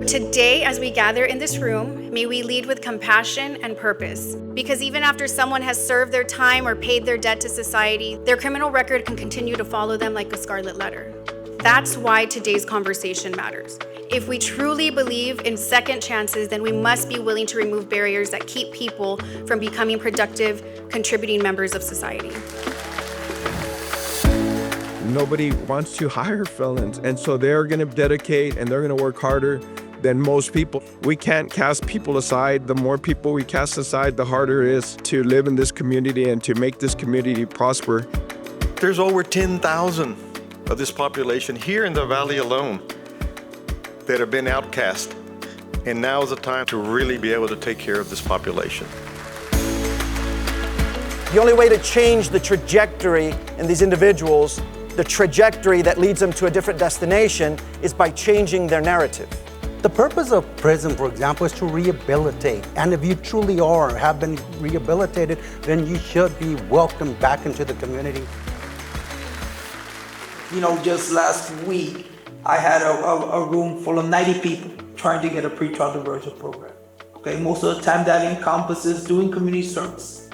Today, as we gather in this room, may we lead with compassion and purpose. Because even after someone has served their time or paid their debt to society, their criminal record can continue to follow them like a scarlet letter. That's why today's conversation matters. If we truly believe in second chances, then we must be willing to remove barriers that keep people from becoming productive, contributing members of society. Nobody wants to hire felons, and so they're going to dedicate and they're going to work harder than most people. We can't cast people aside. The more people we cast aside, the harder it is to live in this community and to make this community prosper. There's over 10,000 of this population here in the valley alone that have been outcast, and now is the time to really be able to take care of this population. The only way to change the trajectory in these individuals, the trajectory that leads them to a different destination, is by changing their narrative. The purpose of prison, for example, is to rehabilitate. And if you truly are or have been rehabilitated, then you should be welcomed back into the community. You know, just last week, I had a room full of 90 people trying to get a pretrial diversion program. Okay, most of the time that encompasses doing community service.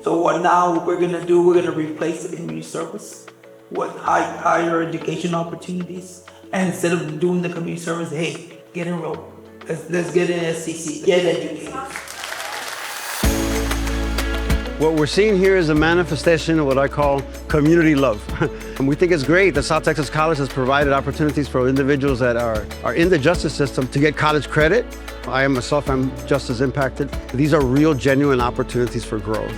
So what now we're gonna do, we're gonna replace the community service with higher education opportunities. And instead of doing the community service, hey, get enrolled. Let's get an SCC, get educated. What we're seeing here is a manifestation of what I call community love. And we think it's great that South Texas College has provided opportunities for individuals that are in the justice system to get college credit. I myself am just as impacted. These are real, genuine opportunities for growth.